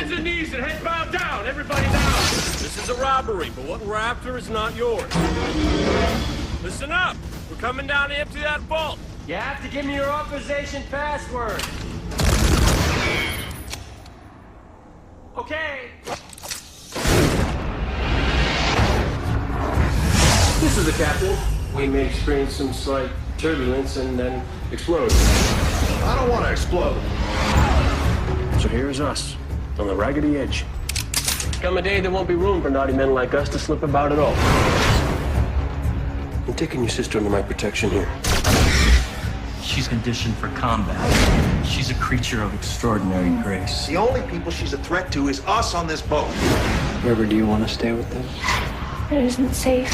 Hands and knees and head bowed down. Everybody down. This is a robbery, but what we're after is not yours. Listen up. We're coming down to empty that vault. You have to give me your authorization password. Okay. This is the captain. We may experience some slight turbulence and then explode. I don't want to explode. So here's us, on the raggedy edge. Come a day there won't be room for naughty men like us to slip about at all. I'm taking your sister under my protection here. She's conditioned for combat. She's a creature of extraordinary grace. The only people she's a threat to is us on this boat. River, do you want to stay with them? It isn't safe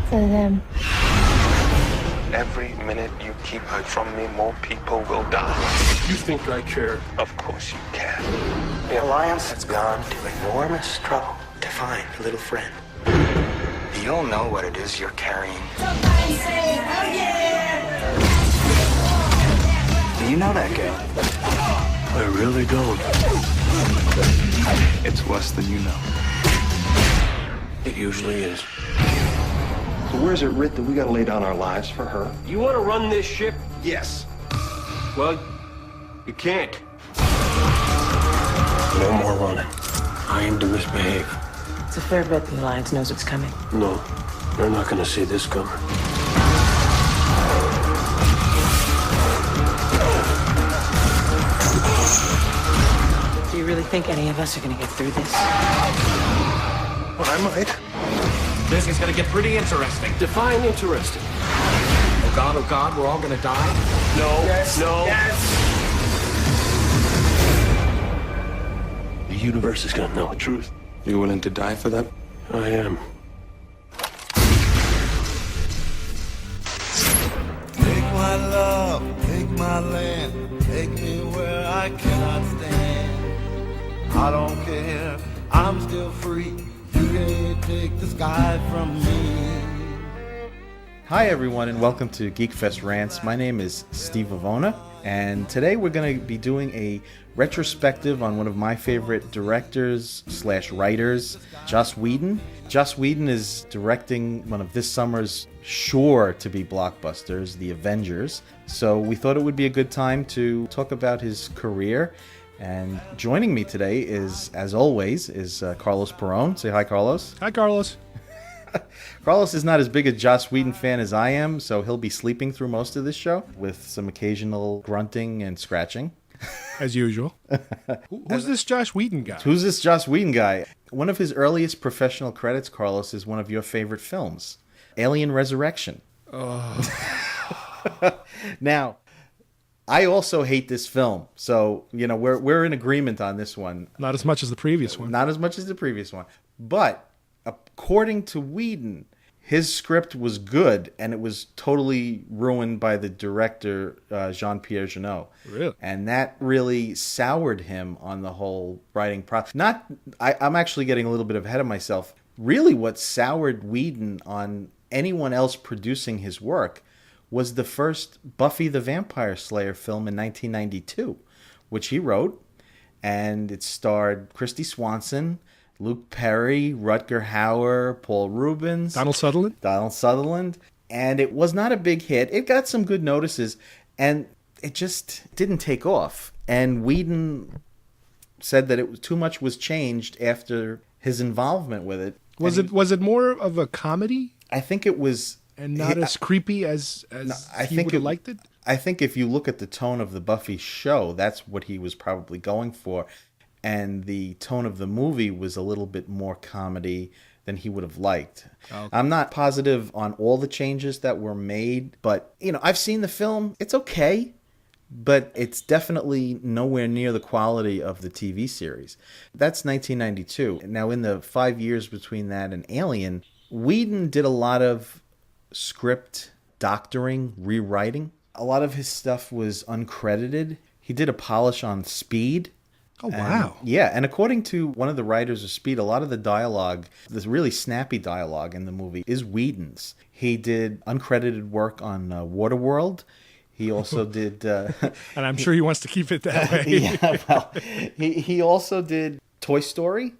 for them. Every minute you keep her from me, more people will die. You think I care? Of course you can. The Alliance has gone to enormous trouble to find a little friend. You'll know what it is you're carrying. Somebody say, hell yeah! Do you know that girl? I really don't. It's worse than you know. It usually is. So where's it writ that we gotta lay down our lives for her? You want to run this ship? Yes. Well, you can't. No more running. I aim to misbehave. It's a fair bet the Alliance knows what's coming. No, they're not going to see this coming. Do you really think any of us are gonna get through this? Well, I might. This is gonna get pretty interesting. Define interesting. Oh God, we're all gonna die? No, Yes. no. Yes. The universe is going to know the truth. You willing to die for that? I am. Take my love, take my land, take me where I cannot stand. I don't care, I'm still free. You can't take the sky from me. Hi everyone and welcome to Geekfest Rants. My name is Steve Avona and today we're going to be doing a retrospective on one of my favorite directors / writers, Joss Whedon. Joss Whedon is directing one of this summer's sure to be blockbusters, The Avengers. So we thought it would be a good time to talk about his career. And joining me today is, as always, is Carlos Perron. Say hi, Carlos. Hi, Carlos. Carlos is not as big a Joss Whedon fan as I am, so he'll be sleeping through most of this show with some occasional grunting and scratching. As usual. Who's this Joss Whedon guy? Who's this Joss Whedon guy? One of his earliest professional credits, Carlos, is one of your favorite films, Alien Resurrection. Oh. Now, I also hate this film, so we're in agreement on this one. Not as much as the previous one. Not as much as the previous one, but according to Whedon, his script was good, and it was totally ruined by the director, Jean-Pierre Jeunet. Really? And that really soured him on the whole writing process. I'm actually getting a little bit ahead of myself. Really what soured Whedon on anyone else producing his work was the first Buffy the Vampire Slayer film in 1992, which he wrote, and it starred Christy Swanson, Luke Perry, Rutger Hauer, Paul Rubens, Donald Sutherland, and it was not a big hit. It got some good notices, and it just didn't take off. And Whedon said that too much was changed after his involvement with it. Was it more of a comedy? I think it was, and not as creepy as he would have liked it. I think if you look at the tone of the Buffy show, that's what he was probably going for. And the tone of the movie was a little bit more comedy than he would have liked. Okay. I'm not positive on all the changes that were made, but I've seen the film. It's okay, but it's definitely nowhere near the quality of the TV series. That's 1992. Now, in the 5 years between that and Alien, Whedon did a lot of script doctoring, rewriting. A lot of his stuff was uncredited. He did a polish on Speed. Oh, wow. And according to one of the writers of Speed, a lot of the dialogue, this really snappy dialogue in the movie, is Whedon's. He did uncredited work on Waterworld. He also did... and I'm sure he wants to keep it that way. Yeah, well, he also did Toy Story.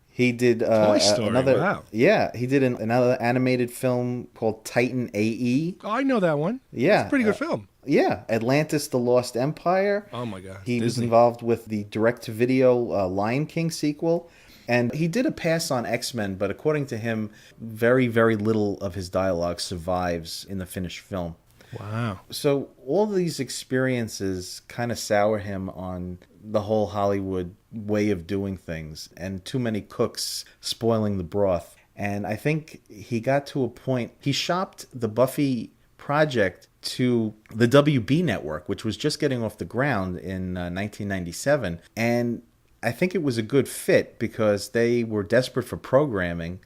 He did Toy Story, another... wow. Yeah, he did another animated film called Titan AE. Oh, I know that one. Yeah. It's a pretty good film. Yeah, Atlantis, The Lost Empire. Oh, my God. He was Disney. involved with the direct-to-video Lion King sequel. And he did a pass on X-Men, but according to him, very, very little of his dialogue survives in the finished film. Wow. So all these experiences kind of sour him on the whole Hollywood way of doing things, and too many cooks spoiling the broth. And I think he got to a point, he shopped the Buffy project to the WB network, which was just getting off the ground in 1997. And I think it was a good fit because they were desperate for programming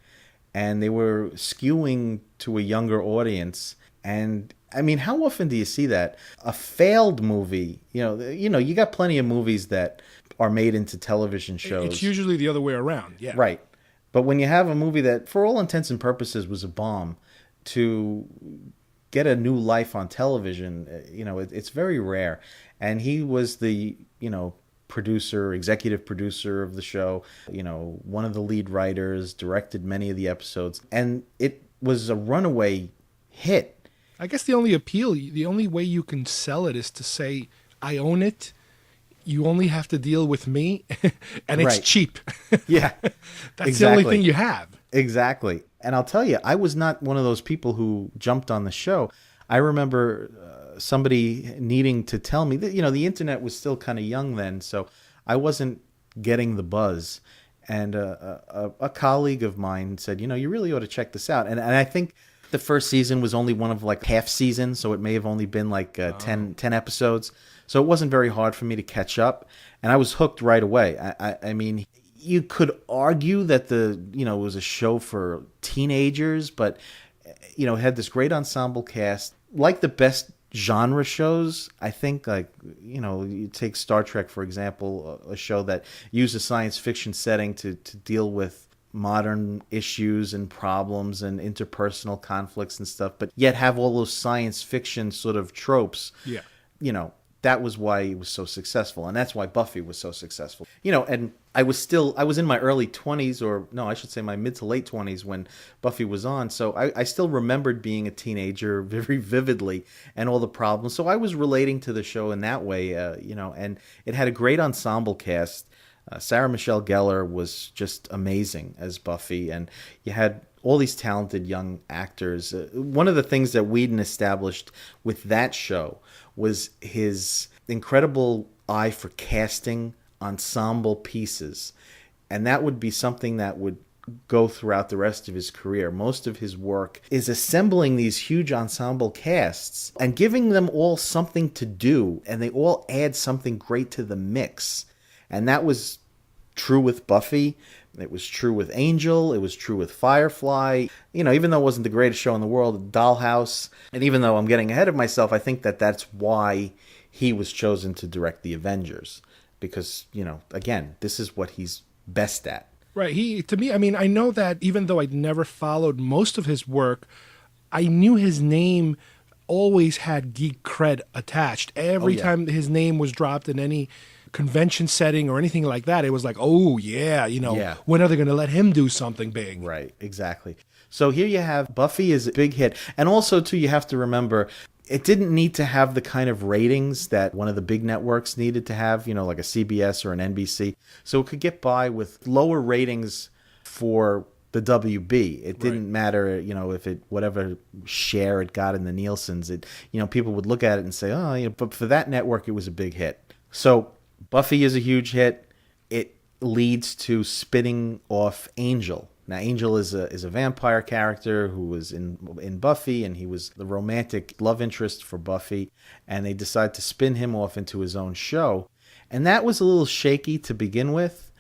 and they were skewing to a younger audience. And I mean, how often do you see that? A failed movie, you got plenty of movies that are made into television shows. It's usually the other way around, yeah. Right. But when you have a movie that, for all intents and purposes, was a bomb, to get a new life on television, it's very rare. And he was the, executive producer of the show, one of the lead writers, directed many of the episodes. And it was a runaway hit. I guess the only way you can sell it is to say, I own it. You only have to deal with me, and it's cheap. Yeah. That's exactly. the only thing you have. Exactly. And I'll tell you, I was not one of those people who jumped on the show. I remember somebody needing to tell me that, the internet was still kind of young then, so I wasn't getting the buzz. And a colleague of mine said, you really ought to check this out. And I think the first season was only one of like half season, so it may have only been like 10 episodes. So it wasn't very hard for me to catch up, and I was hooked right away. I mean, you could argue that it was a show for teenagers, but it had this great ensemble cast. Like the best genre shows, I think, you take Star Trek, for example, a show that uses science fiction setting to deal with modern issues and problems and interpersonal conflicts and stuff, but yet have all those science fiction sort of tropes. Yeah. That was why it was so successful, and that's why Buffy was so successful. And I was in my early 20s, or no, I should say my mid to late 20s when Buffy was on, so I still remembered being a teenager very vividly and all the problems. So I was relating to the show in that way, and it had a great ensemble cast. Sarah Michelle Gellar was just amazing as Buffy, and you had all these talented young actors. One of the things that Whedon established with that show was his incredible eye for casting ensemble pieces. And that would be something that would go throughout the rest of his career. Most of his work is assembling these huge ensemble casts and giving them all something to do, and they all add something great to the mix. And that was true with Buffy. It was true with Angel. It was true with Firefly. Even though it wasn't the greatest show in the world, Dollhouse. And even though I'm getting ahead of myself, I think that that's why he was chosen to direct the Avengers. Because, again, this is what he's best at. Right. To me, I mean, I know that even though I'd never followed most of his work, I knew his name always had geek cred attached. Every time his name was dropped in any convention setting or anything like that, it was like, oh yeah, when are they going to let him do something big? Right, exactly. So here you have Buffy is a big hit. And also, too, you have to remember, it didn't need to have the kind of ratings that one of the big networks needed to have, like a CBS or an NBC. So it could get by with lower ratings for the WB. It didn't matter, if it, whatever share it got in the Nielsen's, people would look at it and say, but for that network, it was a big hit. So Buffy is a huge hit. It leads to spinning off Angel. Now, Angel is a vampire character who was in Buffy, and he was the romantic love interest for Buffy, and they decide to spin him off into his own show. And that was a little shaky to begin with,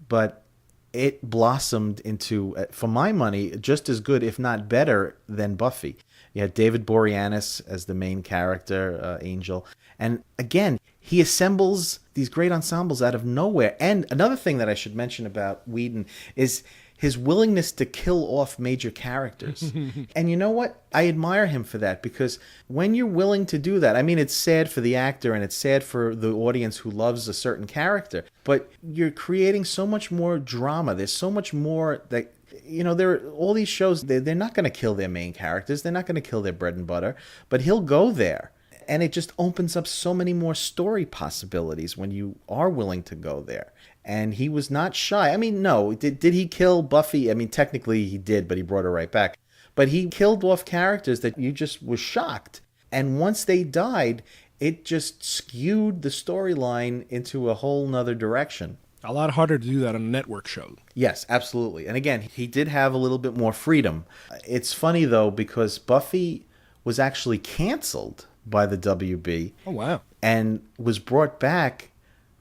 but it blossomed into, for my money, just as good, if not better, than Buffy. You had David Boreanaz as the main character, Angel. And again, he assembles these great ensembles out of nowhere. And another thing that I should mention about Whedon is his willingness to kill off major characters. And you know what? I admire him for that, because when you're willing to do that, I mean, it's sad for the actor and it's sad for the audience who loves a certain character, but you're creating so much more drama. There's so much more that, there are all these shows, they're not going to kill their main characters. They're not going to kill their bread and butter, but he'll go there. And it just opens up so many more story possibilities when you are willing to go there. And he was not shy. I mean, no, did he kill Buffy? I mean, technically he did, but he brought her right back. But he killed off characters that you just was shocked. And once they died, it just skewed the storyline into a whole nother direction. A lot harder to do that on a network show. Yes, absolutely. And again, he did have a little bit more freedom. It's funny, though, because Buffy was actually canceled by the WB. Oh, wow. And was brought back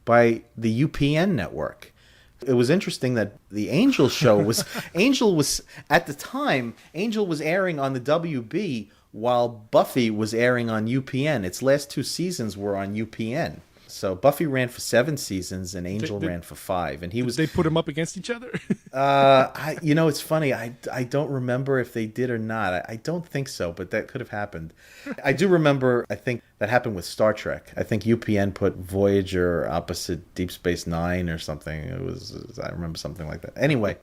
by the UPN network. It was interesting that the Angel show was at the time, Angel was airing on the WB while Buffy was airing on UPN. Its last 2 seasons were on UPN. So Buffy ran for 7 seasons and Angel ran for 5. And did they put them up against each other? It's funny. I don't remember if they did or not. I don't think so, but that could have happened. I do remember, I think that happened with Star Trek. I think UPN put Voyager opposite Deep Space Nine or something. I remember something like that. Anyway,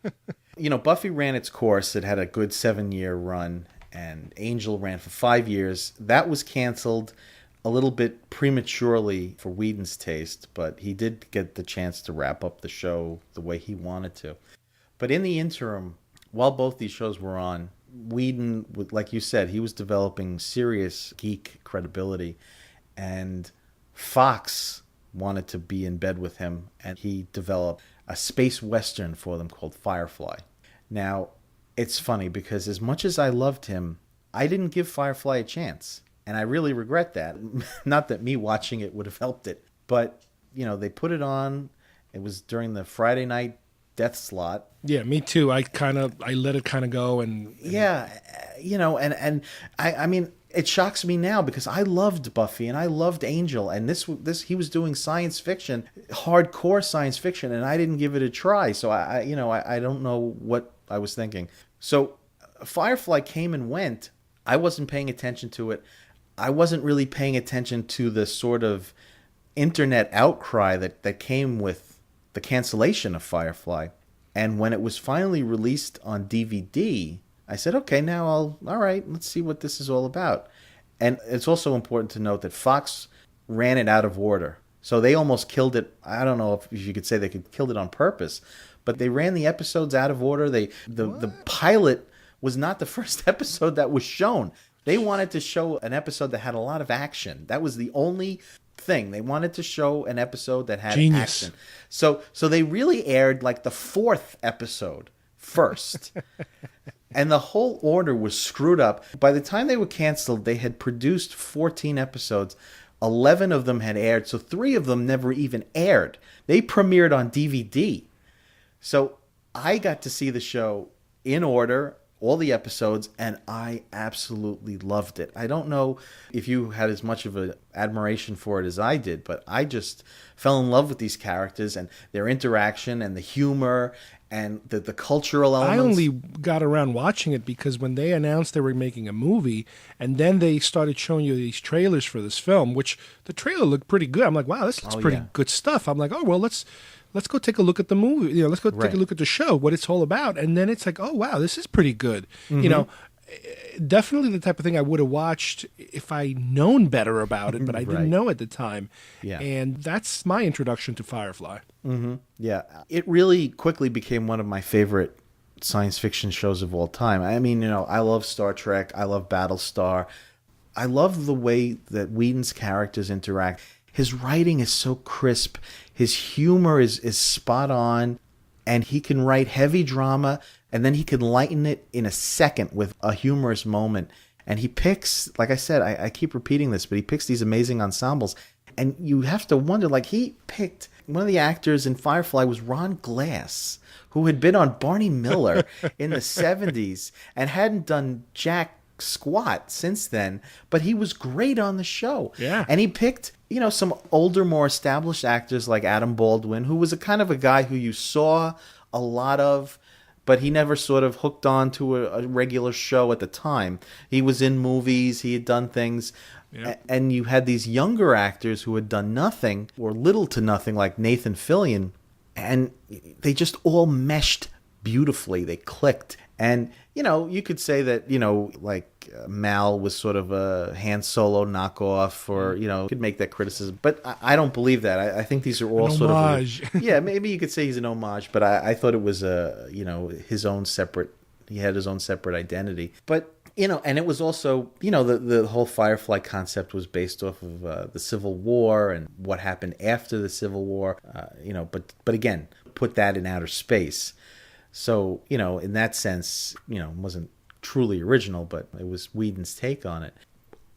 Buffy ran its course. It had a good 7-year run, and Angel ran for 5 years. That was canceled a little bit prematurely for Whedon's taste, but he did get the chance to wrap up the show the way he wanted to. But in the interim, while both these shows were on, Whedon, like you said, he was developing serious geek credibility, and Fox wanted to be in bed with him, and he developed a space western for them called Firefly. Now, it's funny because as much as I loved him, I didn't give Firefly a chance. And I really regret that. Not that me watching it would have helped it. But, they put it on. It was during the Friday night death slot. Yeah, me too. I let it kind of go. And yeah, and I mean, it shocks me now because I loved Buffy and I loved Angel. And this he was doing science fiction, hardcore science fiction, and I didn't give it a try. So I don't know what I was thinking. So Firefly came and went. I wasn't paying attention to it. I wasn't really paying attention to the sort of internet outcry that came with the cancellation of Firefly. And when it was finally released on DVD, I said, okay, now all right, let's see what this is all about. And it's also important to note that Fox ran it out of order. So they almost killed it. I don't know if you could say they killed it on purpose, but they ran the episodes out of order. The pilot was not the first episode that was shown. They wanted to show an episode that had a lot of action. That was the only thing. They wanted to show an episode that had action. So they really aired like the 4th episode first. And the whole order was screwed up. By the time they were canceled, they had produced 14 episodes. 11 of them had aired, so 3 of them never even aired. They premiered on DVD. So I got to see the show in order, all the episodes, and I absolutely loved it. I don't know if you had as much of an admiration for it as I did, but I just fell in love with these characters and their interaction and the humor and the cultural elements. I only got around watching it because when they announced they were making a movie, and then they started showing you these trailers for this film, which the trailer looked pretty good. I'm like, wow, this looks pretty good stuff. I'm like, oh, well, let's go take a look at the movie. Let's go take a look at the show, what it's all about. And then it's like, oh, wow, this is pretty good. Mm-hmm. Definitely the type of thing I would have watched if I known better about it, but I didn't know at the time. Yeah. And that's my introduction to Firefly. Mm-hmm. Yeah. It really quickly became one of my favorite science fiction shows of all time. I mean, I love Star Trek. I love Battlestar. I love the way that Whedon's characters interact. His writing is so crisp. His humor is spot on. And he can write heavy drama, and then he can lighten it in a second with a humorous moment. And he picks, like I said, I keep repeating this, but he picks these amazing ensembles. And you have to wonder, like, he picked, one of the actors in Firefly was Ron Glass, who had been on Barney Miller in the 70s and hadn't done jack squat since then, but he was great on the show. Yeah. And he picked, some older, more established actors like Adam Baldwin, who was a kind of a guy who you saw a lot of, but he never sort of hooked on to a regular show at the time. He was in movies, he had done things, and you had these younger actors who had done nothing or little to nothing, like Nathan Fillion, and they just all meshed beautifully. They clicked. And, you could say that, like Mal was sort of a Han Solo knockoff, or, could make that criticism. But I don't believe that. I think these are all an sort homage. of... Yeah, maybe you could say he's an homage, but I thought it was, his own separate... He had his own separate identity. But, and it was also, the whole Firefly concept was based off of the Civil War and what happened after the Civil War, but again, put that in outer space. So, in that sense, it wasn't truly original, but it was Whedon's take on it.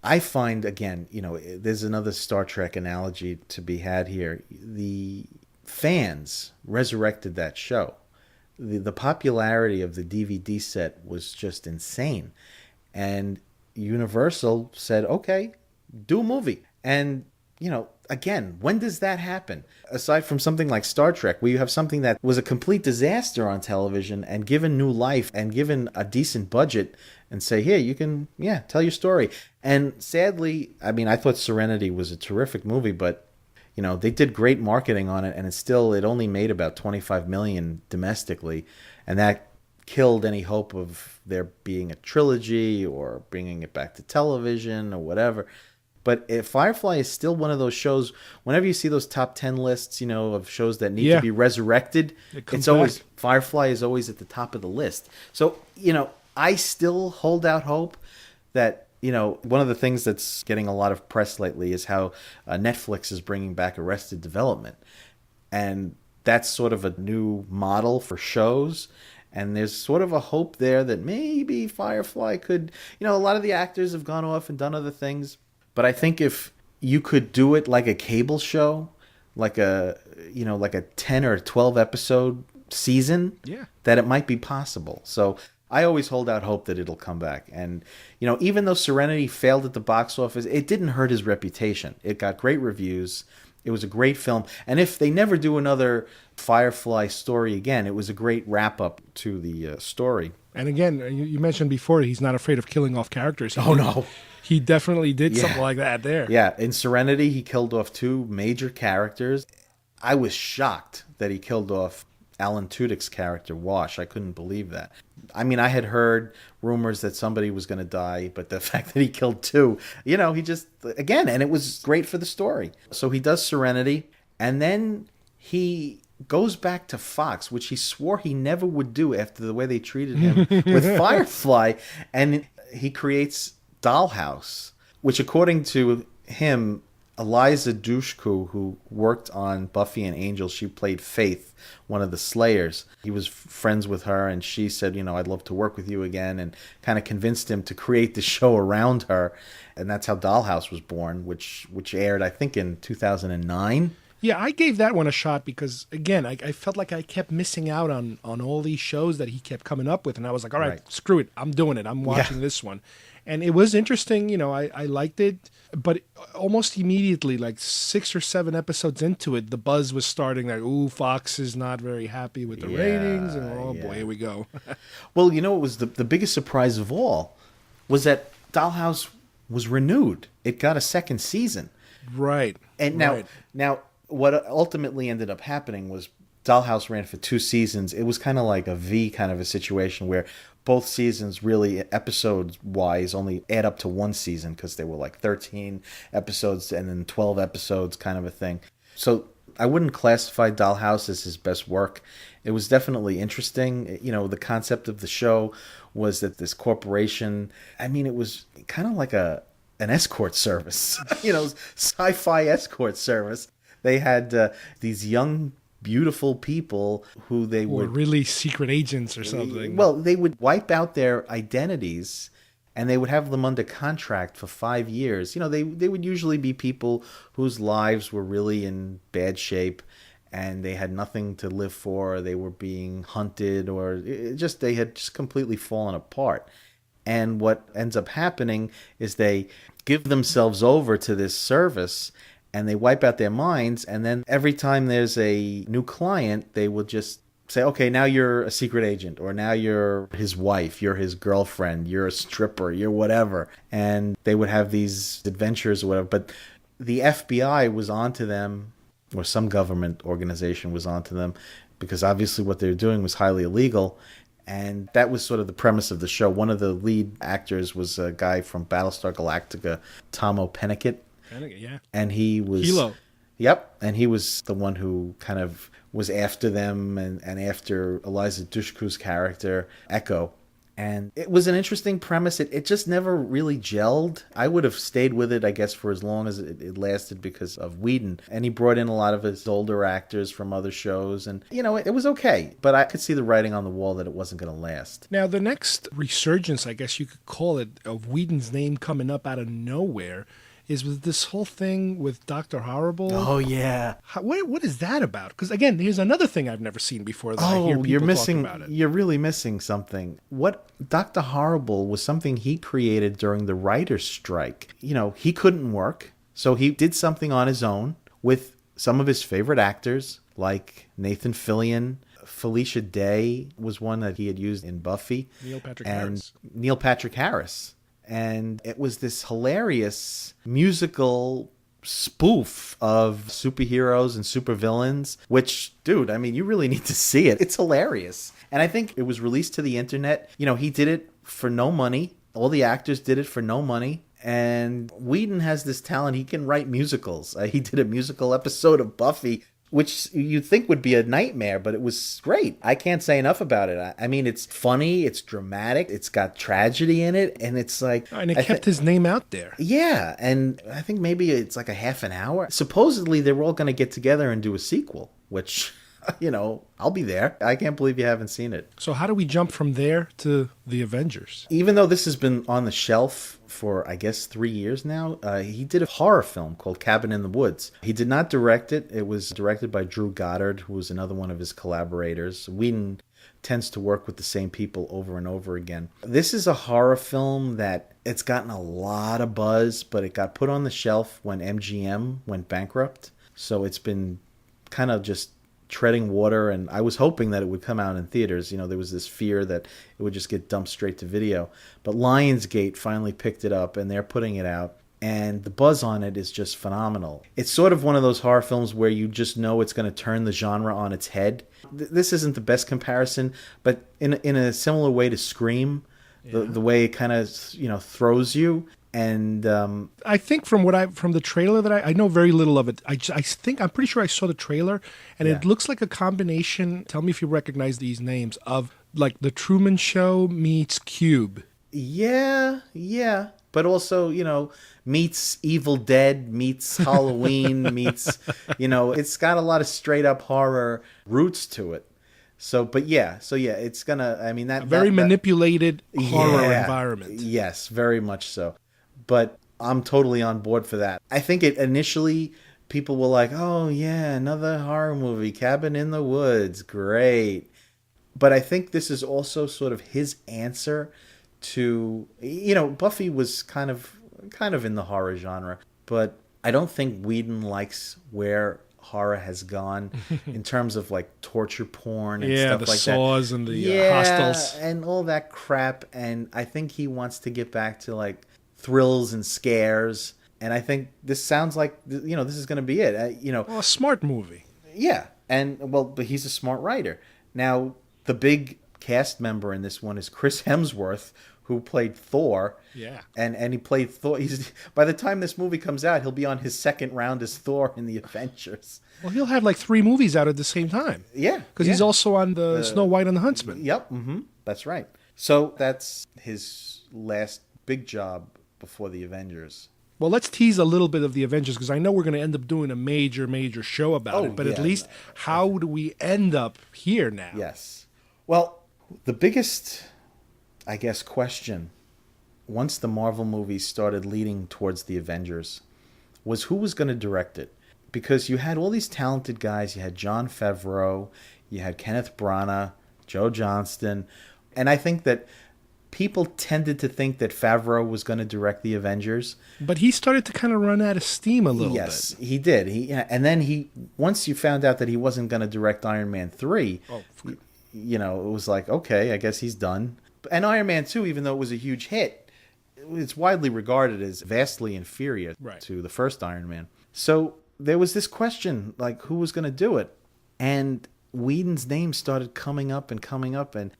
I find, again, there's another Star Trek analogy to be had here. The fans resurrected that show. The popularity of the DVD set was just insane. And Universal said, okay, do a movie. And, again, when does that happen? Aside from something like Star Trek, where you have something that was a complete disaster on television and given new life and given a decent budget and say, here, you can, tell your story. And sadly, I thought Serenity was a terrific movie, but, they did great marketing on it, and it only made about $25 million domestically. And that killed any hope of there being a trilogy or bringing it back to television or whatever. But Firefly is still one of those shows, whenever you see those top 10 lists, of shows that need to be resurrected, it's always, Firefly is always at the top of the list. So, I still hold out hope that, one of the things that's getting a lot of press lately is how Netflix is bringing back Arrested Development. And that's sort of a new model for shows. And there's sort of a hope there that maybe Firefly could, a lot of the actors have gone off and done other things. But I think if you could do it like a cable show, like a 10 or 12 episode season, that it might be possible. So I always hold out hope that it'll come back. And, even though Serenity failed at the box office, it didn't hurt his reputation. It got great reviews. It was a great film. And if they never do another Firefly story again, it was a great wrap up to the story. And again, you mentioned before, he's not afraid of killing off characters. No. He definitely did something like that there. Yeah, in Serenity, he killed off 2 major characters. I was shocked that he killed off Alan Tudyk's character, Wash. I couldn't believe that. I had heard rumors that somebody was going to die, but the fact that he killed 2, he just, again, and it was great for the story. So he does Serenity, and then he goes back to Fox, which he swore he never would do after the way they treated him with Firefly, and he creates Dollhouse, which according to him, Eliza Dushku, who worked on Buffy and Angel, she played Faith, one of the Slayers. He was friends with her, and she said, I'd love to work with you again, and kind of convinced him to create the show around her. And that's how Dollhouse was born, which aired, I think, in 2009. Yeah, I gave that one a shot because, again, I felt like I kept missing out on all these shows that he kept coming up with. And I was like, all right, screw it. I'm doing it. I'm watching this one. And it was interesting. I liked it. But almost immediately, like 6 or 7 episodes into it, the buzz was starting like, ooh, Fox is not very happy with the ratings. And boy, here we go. Well, it was the biggest surprise of all was that Dollhouse was renewed. It got a second season. Right. And now what ultimately ended up happening was Dollhouse ran for 2 seasons. It was kind of like a V kind of a situation where both seasons really, episodes-wise, only add up to 1 season because they were like 13 episodes and then 12 episodes kind of a thing. So I wouldn't classify Dollhouse as his best work. It was definitely interesting. The concept of the show was that this corporation, it was kind of like an escort service, sci-fi escort service. They had these young, beautiful people who they were really secret agents or something. Well, they would wipe out their identities and they would have them under contract for 5 years. They would usually be people whose lives were really in bad shape and they had nothing to live for. They were being hunted or they had just completely fallen apart. And what ends up happening is they give themselves over to this service and they wipe out their minds, and then every time there's a new client, they will just say, okay, now you're a secret agent, or now you're his wife, you're his girlfriend, you're a stripper, you're whatever. And they would have these adventures or whatever. But the FBI was onto them, or some government organization was onto them, because obviously what they were doing was highly illegal. And that was sort of the premise of the show. One of the lead actors was a guy from Battlestar Galactica, Tomo Pennicott. Yeah. And he was... Hilo. Yep. And he was the one who kind of was after them and after Eliza Dushku's character, Echo. And it was an interesting premise. It just never really gelled. I would have stayed with it, I guess, for as long as it lasted because of Whedon. And he brought in a lot of his older actors from other shows. And, it was okay. But I could see the writing on the wall that it wasn't going to last. Now, the next resurgence, I guess you could call it, of Whedon's name coming up out of nowhere is with this whole thing with Dr. Horrible. Oh, yeah. What is that about? Because, again, here's another thing I've never seen before that I hear people talking about it. You're really missing something. What Dr. Horrible was something he created during the writer's strike. He couldn't work, so he did something on his own with some of his favorite actors, like Nathan Fillion. Felicia Day was one that he had used in Buffy. Neil Patrick Harris. And it was this hilarious musical spoof of superheroes and supervillains, which, dude, I mean, you really need to see it. It's hilarious. And I think it was released to the internet. He did it for no money. All the actors did it for no money. And Whedon has this talent. He can write musicals. He did a musical episode of Buffy, which you'd think would be a nightmare, but it was great. I can't say enough about it. I mean, it's funny, it's dramatic, it's got tragedy in it, and it's like... And it kept his name out there. Yeah, and I think maybe it's like a half an hour. Supposedly, they were all going to get together and do a sequel, which... I'll be there. I can't believe you haven't seen it. So how do we jump from there to the Avengers? Even though this has been on the shelf for, I guess, 3 years now, he did a horror film called Cabin in the Woods. He did not direct it. It was directed by Drew Goddard, who was another one of his collaborators. Whedon tends to work with the same people over and over again. This is a horror film that it's gotten a lot of buzz, but it got put on the shelf when MGM went bankrupt. So it's been kind of just treading water, and I was hoping that it would come out in theaters. There was this fear that it would just get dumped straight to video. But Lionsgate finally picked it up, and they're putting it out. And the buzz on it is just phenomenal. It's sort of one of those horror films where you just know it's going to turn the genre on its head. This isn't the best comparison, but in a similar way to Scream, the way it kind of throws you. And I think from the trailer that I know very little of it. I'm pretty sure I saw the trailer, and it looks like a combination. Tell me if you recognize these names of like the Truman Show meets Cube. Yeah, but also meets Evil Dead, meets Halloween, meets it's got a lot of straight up horror roots to it. So it's gonna. I mean that very manipulated horror environment. Yes, very much so. But I'm totally on board for that. I think initially people were like, oh yeah, another horror movie, Cabin in the Woods, great. But I think this is also sort of his answer to, Buffy was kind of in the horror genre, but I don't think Whedon likes where horror has gone in terms of like torture porn and stuff like that. Yeah, the Saws and the Hostels. And all that crap. And I think he wants to get back to like thrills and scares, and I think this sounds like this is going to be it. A smart movie. Yeah, but he's a smart writer. Now, the big cast member in this one is Chris Hemsworth, who played Thor. Yeah, and he played Thor. By the time this movie comes out, he'll be on his second round as Thor in the Avengers. Well, he'll have like 3 movies out at the same time. Yeah, because he's also on the Snow White and the Huntsman. Yep, that's right. So that's his last big job before the Avengers. Well, let's tease a little bit of the Avengers, because I know we're going to end up doing a major show about it. But at least, how do we end up here now? Yes. Well, the biggest, I guess, question, once the Marvel movies started leading towards the Avengers, was who was going to direct it. Because you had all these talented guys. You had Jon Favreau, you had Kenneth Branagh, Joe Johnston, and I think that people tended to think that Favreau was going to direct the Avengers. But he started to kind of run out of steam a little bit. Yes, he did. And then once you found out that he wasn't going to direct Iron Man 3, it was like, okay, I guess he's done. And Iron Man 2, even though it was a huge hit, it's widely regarded as vastly inferior to the first Iron Man. So there was this question, like, who was going to do it? And Whedon's name started coming up. And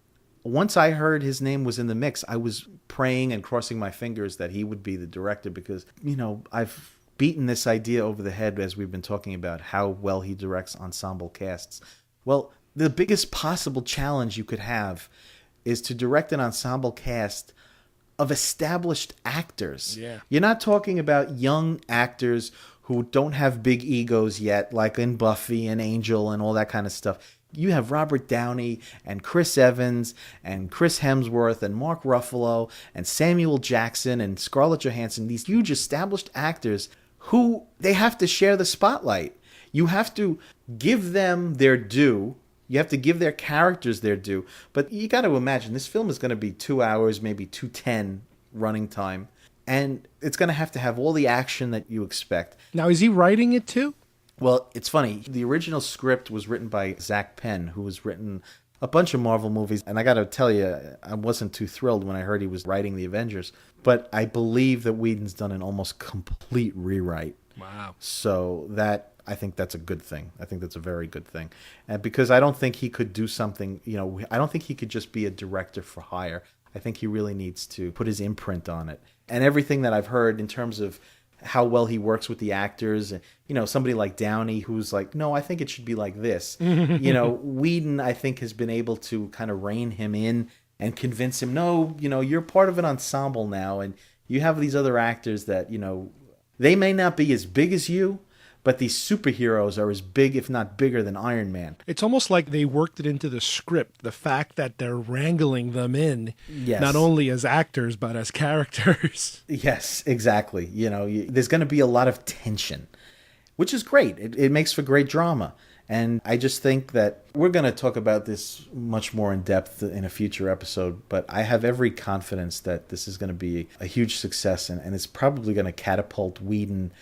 once I heard his name was in the mix, I was praying and crossing my fingers that he would be the director because, I've beaten this idea over the head as we've been talking about how well he directs ensemble casts. Well, the biggest possible challenge you could have is to direct an ensemble cast of established actors. Yeah. You're not talking about young actors who don't have big egos yet, like in Buffy and Angel and all that kind of stuff. You have Robert Downey and Chris Evans and Chris Hemsworth and Mark Ruffalo and Samuel Jackson and Scarlett Johansson, these huge established actors who they have to share the spotlight. You have to give them their due. You have to give their characters their due. But you got to imagine this film is going to be 2 hours, maybe 2:10 running time. And it's going to have all the action that you expect. Now, is he writing it too? Well, it's funny. The original script was written by Zach Penn, who has written a bunch of Marvel movies. And I got to tell you, I wasn't too thrilled when I heard he was writing the Avengers. But I believe that Whedon's done an almost complete rewrite. Wow. So I think that's a good thing. I think that's a very good thing. Because I don't think he could do something, I don't think he could just be a director for hire. I think he really needs to put his imprint on it. And everything that I've heard in terms of how well he works with the actors, somebody like Downey who's like, no, I think it should be like this. Whedon, I think, has been able to kind of rein him in and convince him, no, you're part of an ensemble now. And you have these other actors that, they may not be as big as you, but these superheroes are as big, if not bigger, than Iron Man. It's almost like they worked it into the script, the fact that they're wrangling them in, not only as actors, but as characters. Yes, exactly. There's going to be a lot of tension, which is great. It makes for great drama. And I just think that we're going to talk about this much more in depth in a future episode, but I have every confidence that this is going to be a huge success, and it's probably going to catapult Whedon.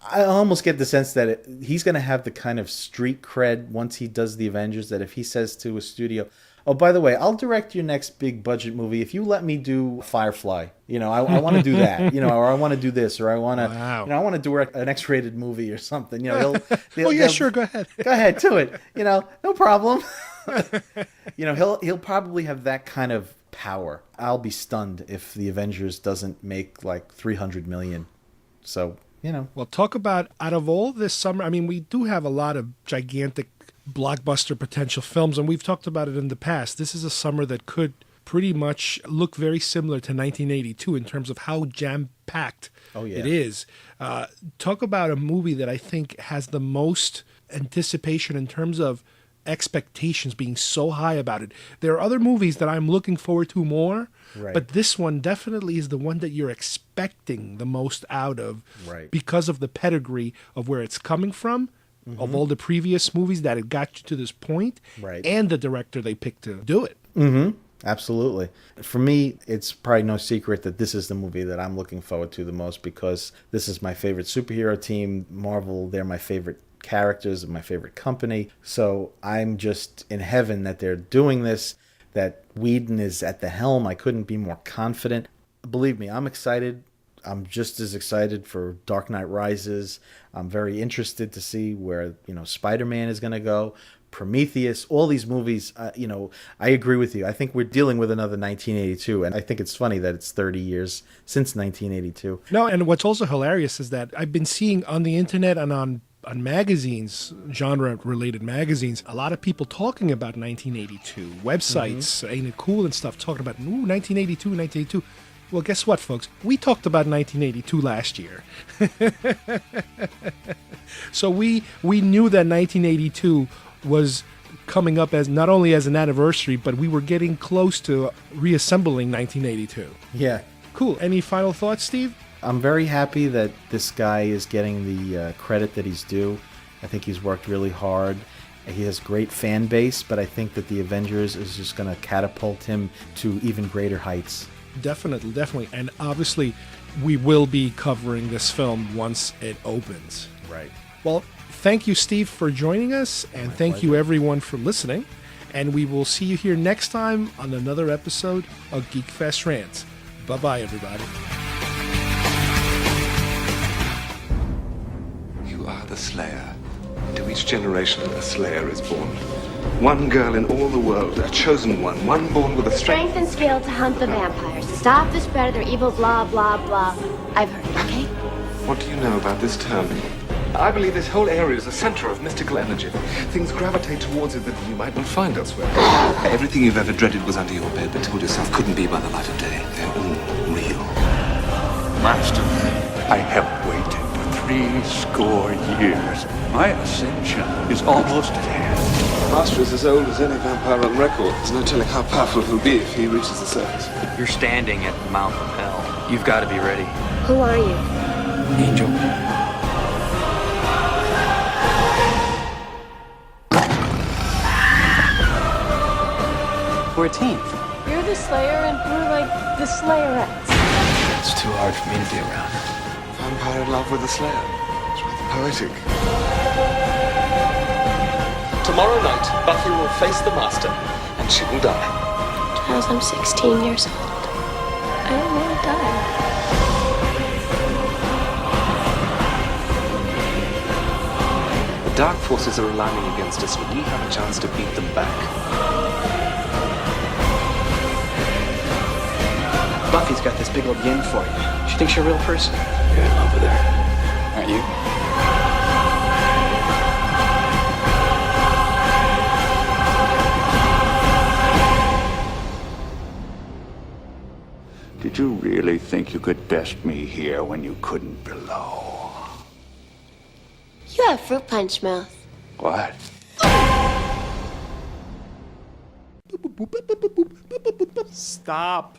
I almost get the sense that he's going to have the kind of street cred once he does the Avengers, that if he says to a studio, oh, by the way, I'll direct your next big budget movie if you let me do Firefly. I want to do that. Or I want to do this, or I want to, I want to direct an X-rated movie or something. Sure, go ahead. Go ahead, do it. No problem. He'll probably have that kind of power. I'll be stunned if the Avengers doesn't make like $300 million. So. Well, talk about, out of all this summer, we do have a lot of gigantic blockbuster potential films, and we've talked about it in the past. This is a summer that could pretty much look very similar to 1982 in terms of how jam-packed it is. Talk about a movie that I think has the most anticipation in terms of expectations being so high about it. There are other movies that I'm looking forward to more, but this one definitely is the one that you're expecting the most out of because of the pedigree of where it's coming from, of all the previous movies that had got you to this point, and the director they picked to do it. Absolutely. For me, it's probably no secret that this is the movie that I'm looking forward to the most because this is my favorite superhero team, Marvel. They're my favorite characters of my favorite company. So I'm just in heaven that they're doing this, that Whedon is at the helm. I couldn't be more confident. Believe me, I'm excited. I'm just as excited for Dark Knight Rises. I'm very interested to see where, Spider-Man is going to go. Prometheus, all these movies, I agree with you. I think we're dealing with another 1982, and I think it's funny that it's 30 years since 1982. No, and what's also hilarious is that I've been seeing on the internet and on magazines, genre-related magazines, a lot of people talking about 1982. Websites, Ain't It Cool and stuff, talking about, 1982. Well, guess what, folks? We talked about 1982 last year. So we knew that 1982 was coming up as not only as an anniversary, but we were getting close to reassembling 1982. Yeah. Cool. Any final thoughts, Steve? I'm very happy that this guy is getting the credit that he's due. I think he's worked really hard. He has great fan base, but I think that the Avengers is just going to catapult him to even greater heights. Definitely. And obviously, we will be covering this film once it opens. Right. Well, thank you, Steve, for joining us, and thank you, everyone, for listening. And we will see you here next time on another episode of Geekfest Rants. Bye-bye, everybody. You are the Slayer. To each generation, a Slayer is born. One girl in all the world, a chosen one born with a strength and skill to hunt the vampires, to stop the spread of their evil blah, blah, blah. I've heard, okay? What do you know about this term? I believe this whole area is a center of mystical energy. Things gravitate towards it that you might not find elsewhere. Everything you've ever dreaded was under your bed, but told yourself couldn't be by the light of day. They're all real. Master, I have waited for 70 years. My ascension is almost at hand. Master is as old as any vampire on record. There's no telling how powerful he'll be if he reaches the surface. You're standing at the mouth of hell. You've got to be ready. Who are you? Angel. 14th. You're the Slayer and we're like the Slayerettes. It's too hard for me to be around. Vampire in love with a Slayer. It's rather poetic. Tomorrow night, Buffy will face the Master, and she will die. Charles, I'm 16 years old. I don't want to die. The dark forces are aligning against us, and we have a chance to beat them back. Buffy's got this big old yen for you. She thinks you're a real person. You're in love with her. Aren't you? Did you really think you could best me here when you couldn't below? You have fruit punch mouth. What? Stop.